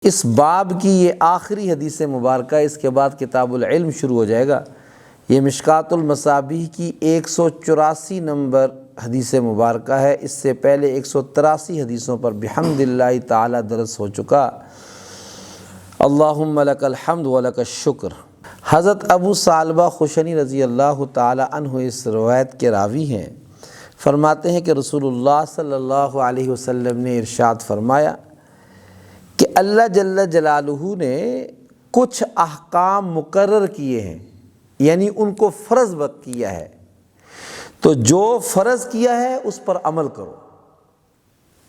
اس باب کی یہ آخری حدیث مبارکہ، اس کے بعد کتاب العلم شروع ہو جائے گا۔ یہ مشکوٰۃ المصابیح کی 184 نمبر حدیث مبارکہ ہے۔ اس سے پہلے 183 حدیثوں پر بحمد اللہ تعالی درس ہو چکا۔ اللہم لک الحمد و لک الشکر۔ حضرت ابو ثعلبہ خشنی رضی اللہ تعالی عنہ اس روایت کے راوی ہیں۔ فرماتے ہیں کہ رسول اللہ صلی اللہ علیہ وسلم نے ارشاد فرمایا کہ اللہ جل جلالہ نے کچھ احکام مقرر کیے ہیں، یعنی ان کو فرض وقت کیا ہے، تو جو فرض کیا ہے اس پر عمل کرو،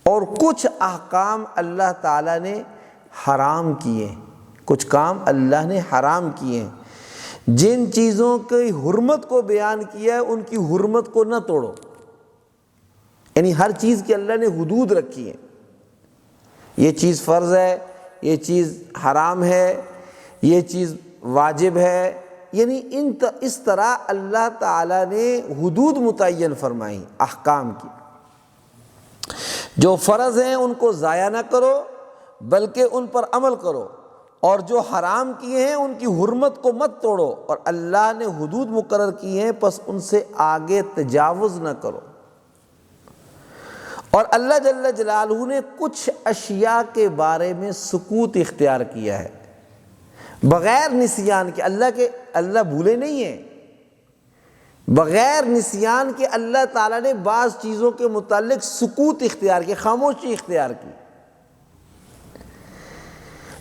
اور کچھ احکام اللہ تعالیٰ نے حرام کیے ہیں، کچھ کام اللہ نے حرام کیے ہیں، جن چیزوں کی حرمت کو بیان کیا ہے ان کی حرمت کو نہ توڑو، یعنی ہر چیز کی اللہ نے حدود رکھی ہے، یہ چیز فرض ہے، یہ چیز حرام ہے، یہ چیز واجب ہے، یعنی اس طرح اللہ تعالیٰ نے حدود متعین فرمائی احکام کی۔ جو فرض ہیں ان کو ضائع نہ کرو بلکہ ان پر عمل کرو، اور جو حرام کیے ہیں ان کی حرمت کو مت توڑو، اور اللہ نے حدود مقرر کی ہیں پس ان سے آگے تجاوز نہ کرو۔ اور اللہ جل جلالہ نے کچھ اشیاء کے بارے میں سکوت اختیار کیا ہے بغیر نسیان کے۔ اللہ بھولے نہیں ہیں، بغیر نسیان کے اللہ تعالیٰ نے بعض چیزوں کے متعلق سکوت اختیار کی، خاموشی اختیار کی۔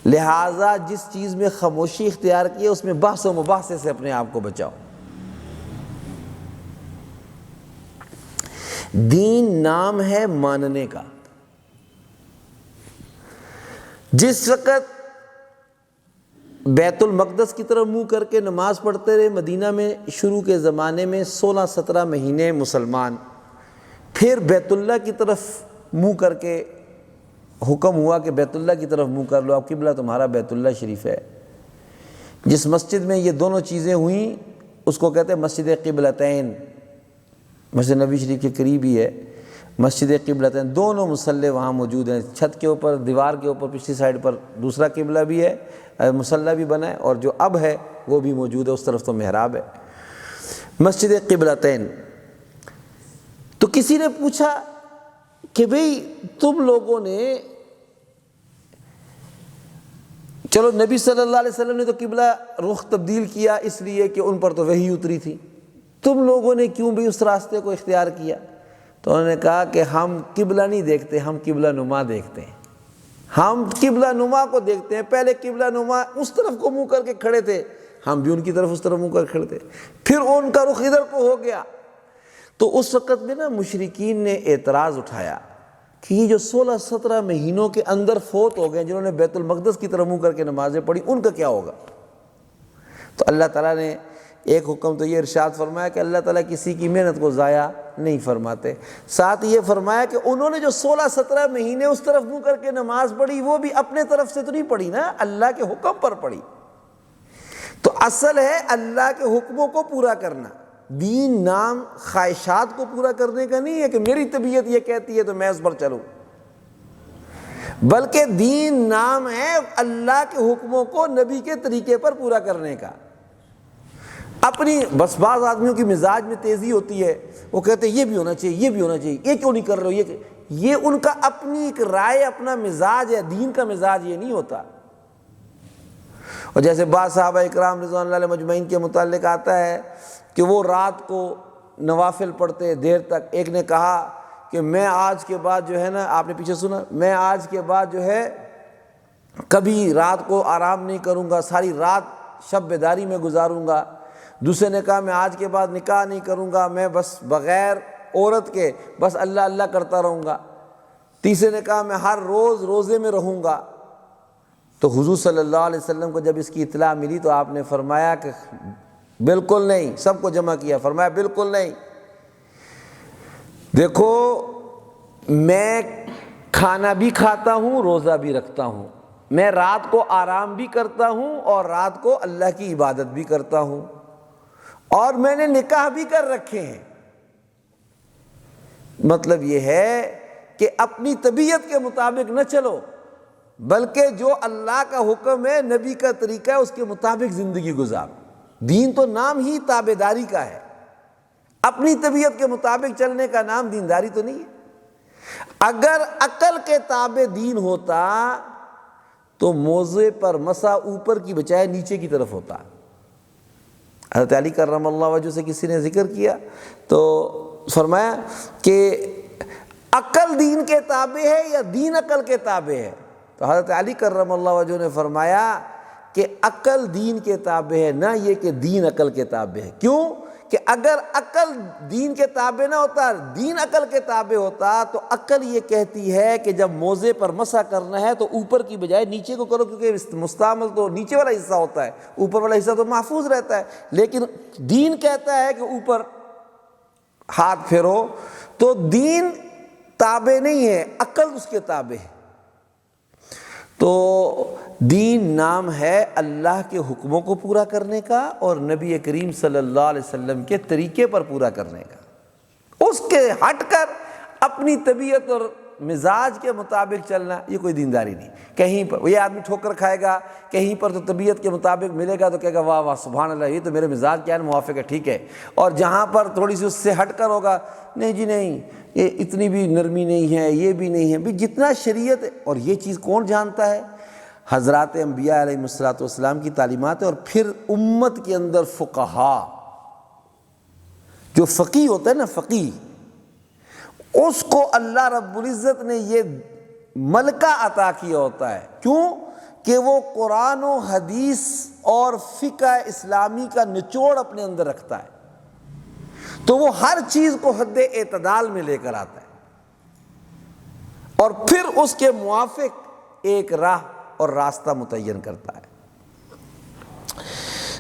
لہٰذا جس چیز میں خاموشی اختیار کی ہے اس میں بحث و مباحثے سے اپنے آپ کو بچاؤ۔ دین نام ہے ماننے کا۔ جس وقت بیت المقدس کی طرف منہ کر کے نماز پڑھتے رہے مدینہ میں شروع کے زمانے میں 16-17 مہینے مسلمان، پھر بیت اللہ کی طرف منہ کر کے حکم ہوا کہ بیت اللہ کی طرف منہ کر لو، اب قبلہ تمہارا بیت اللہ شریف ہے۔ جس مسجد میں یہ دونوں چیزیں ہوئیں اس کو کہتے ہیں مسجد قبلتین، مسجد نبی شریف کے قریب ہی ہے مسجد قبلتین، دونوں مصلے وہاں موجود ہیں، چھت کے اوپر، دیوار کے اوپر پچھلی سائڈ پر دوسرا قبلہ بھی ہے، مصلی بھی بنا ہے، اور جو اب ہے وہ بھی موجود ہے، اس طرف تو محراب ہے، مسجد قبلتین۔ تو کسی نے پوچھا کہ بھئی تم لوگوں نے، چلو نبی صلی اللہ علیہ وسلم نے تو قبلہ رخ تبدیل کیا اس لیے کہ ان پر تو وحی اتری تھی، تم لوگوں نے کیوں بھی اس راستے کو اختیار کیا؟ تو انہوں نے کہا کہ ہم قبلہ نہیں دیکھتے، ہم قبلہ نما دیکھتے ہیں، ہم قبلہ نما کو دیکھتے ہیں۔ پہلے قبلہ نما اس طرف کو منہ کر کے کھڑے تھے، ہم بھی ان کی طرف اس طرف منہ کر کے کھڑے تھے، پھر ان کا رخ ادھر کو ہو گیا۔ تو اس وقت میں مشرکین نے اعتراض اٹھایا کہ یہ جو 16-17 مہینوں کے اندر فوت ہو گئے جنہوں نے بیت المقدس کی طرف منہ کر کے نمازیں پڑھی، ان کا کیا ہوگا؟ تو اللہ تعالیٰ نے ایک حکم تو یہ ارشاد فرمایا کہ اللہ تعالیٰ کسی کی محنت کو ضائع نہیں فرماتے، ساتھ یہ فرمایا کہ انہوں نے جو 16-17 مہینے اس طرف منہ کر کے نماز پڑھی وہ بھی اپنے طرف سے تو نہیں پڑھی نا، اللہ کے حکم پر پڑھی۔ تو اصل ہے اللہ کے حکموں کو پورا کرنا۔ دین نام خواہشات کو پورا کرنے کا نہیں ہے کہ میری طبیعت یہ کہتی ہے تو میں اس پر چلوں، بلکہ دین نام ہے اللہ کے حکموں کو نبی کے طریقے پر پورا کرنے کا۔ اپنی بس بعض آدمیوں کی مزاج میں تیزی ہوتی ہے، وہ کہتے ہیں یہ بھی ہونا چاہیے، یہ بھی ہونا چاہیے، یہ کیوں نہیں کر رہے ہو، یہ ان کا اپنی ایک رائے، اپنا مزاج ہے، دین کا مزاج یہ نہیں ہوتا۔ اور جیسے بعض صحابہ اکرام رضوان اللہ علیہ مجمعین کے متعلق آتا ہے کہ وہ رات کو نوافل پڑھتے دیر تک۔ ایک نے کہا کہ میں آج کے بعد جو ہے نا، آپ نے پیچھے سنا، میں آج کے بعد جو ہے کبھی رات کو آرام نہیں کروں گا، ساری رات شب بیداری میں گزاروں گا۔ دوسرے نے کہا میں آج کے بعد نکاح نہیں کروں گا، میں بس بغیر عورت کے بس اللہ اللہ کرتا رہوں گا۔ تیسرے نے کہا میں ہر روز روزے میں رہوں گا۔ تو حضور صلی اللہ علیہ وسلم کو جب اس کی اطلاع ملی تو آپ نے فرمایا کہ بالکل نہیں، سب کو جمع کیا، فرمایا بالکل نہیں، دیکھو میں کھانا بھی کھاتا ہوں، روزہ بھی رکھتا ہوں، میں رات کو آرام بھی کرتا ہوں اور رات کو اللہ کی عبادت بھی کرتا ہوں، اور میں نے نکاح بھی کر رکھے ہیں۔ مطلب یہ ہے کہ اپنی طبیعت کے مطابق نہ چلو، بلکہ جو اللہ کا حکم ہے، نبی کا طریقہ ہے، اس کے مطابق زندگی گزار۔ دین تو نام ہی تابعداری کا ہے، اپنی طبیعت کے مطابق چلنے کا نام دینداری تو نہیں ہے۔ اگر عقل کے تابع دین ہوتا تو موضع پر مسا اوپر کی بجائے نیچے کی طرف ہوتا۔ حضرت علی کرم اللہ وجہ سے کسی نے ذکر کیا تو فرمایا کہ عقل دین کے تابع ہے یا دین عقل کے تابع ہے؟ تو حضرت علی کرم اللہ وجہ نے فرمایا کہ عقل دین کے تابع ہے، نہ یہ کہ دین عقل کے تابع ہے۔ کیوں کہ اگر عقل دین کے تابع نہ ہوتا، دین عقل کے تابع ہوتا، تو عقل یہ کہتی ہے کہ جب موضع پر مسح کرنا ہے تو اوپر کی بجائے نیچے کو کرو، کیونکہ مستعمل تو نیچے والا حصہ ہوتا ہے، اوپر والا حصہ تو محفوظ رہتا ہے۔ لیکن دین کہتا ہے کہ اوپر ہاتھ پھیرو، تو دین تابع نہیں ہے، عقل اس کے تابع ہے۔ تو دین نام ہے اللہ کے حکموں کو پورا کرنے کا اور نبی کریم صلی اللہ علیہ وسلم کے طریقے پر پورا کرنے کا۔ اس کے ہٹ کر اپنی طبیعت اور مزاج کے مطابق چلنا، یہ کوئی دینداری نہیں۔ کہیں پر یہ آدمی ٹھوکر کھائے گا، کہیں پر تو طبیعت کے مطابق ملے گا تو کہے گا واہ واہ سبحان اللہ، یہ تو میرے مزاج کیا ہے، موافق ہے، ٹھیک ہے۔ اور جہاں پر تھوڑی سی اس سے ہٹ کر ہوگا، نہیں جی نہیں، یہ اتنی بھی نرمی نہیں ہے، یہ بھی نہیں ہے بھی، جتنا شریعت ہے۔ اور یہ چیز کون جانتا ہے؟ حضرات انبیاء علیہ السلام کی تعلیمات ہے، اور پھر امت کے اندر فقہا، جو فقیہ ہوتا ہے نا، فقیہ، اس کو اللہ رب العزت نے یہ ملکہ عطا کیا ہوتا ہے۔ کیوں کہ وہ قرآن و حدیث اور فقہ اسلامی کا نچوڑ اپنے اندر رکھتا ہے، تو وہ ہر چیز کو حد اعتدال میں لے کر آتا ہے اور پھر اس کے موافق ایک راہ اور راستہ متعین کرتا ہے۔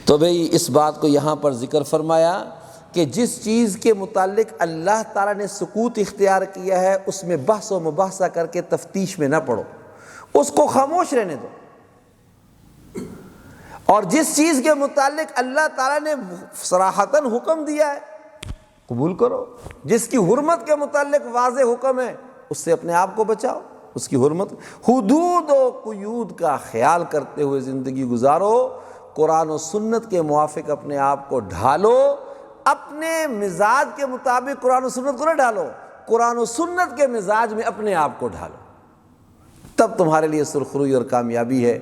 تو بھئی اس بات کو یہاں پر ذکر فرمایا کہ جس چیز کے متعلق اللہ تعالیٰ نے سکوت اختیار کیا ہے، اس میں بحث و مباحثہ کر کے تفتیش میں نہ پڑو، اس کو خاموش رہنے دو۔ اور جس چیز کے متعلق اللہ تعالیٰ نے صراحتاً حکم دیا ہے، قبول کرو۔ جس کی حرمت کے متعلق واضح حکم ہے، اس سے اپنے آپ کو بچاؤ، اس کی حرمت، حدود و قیود کا خیال کرتے ہوئے زندگی گزارو، قرآن و سنت کے موافق اپنے آپ کو ڈھالو، اپنے مزاج کے مطابق قرآن و سنت کو نہ ڈھالو، قرآن و سنت کے مزاج میں اپنے آپ کو ڈھالو، تب تمہارے لیے سرخروئی اور کامیابی ہے۔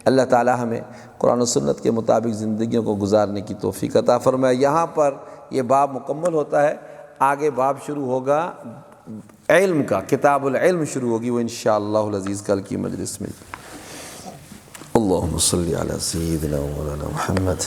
اللہ تعالی ہمیں قرآن و سنت کے مطابق زندگیوں کو گزارنے کی توفیق عطا فرمائے۔ یہاں پر یہ باب مکمل ہوتا ہے، آگے باب شروع ہوگا علم کا، کتاب العلم شروع ہوگی، وہ انشاءاللہ العزیز کل کی مجلس میں۔ اللہم صلی علی سیدنا مولانا محمد۔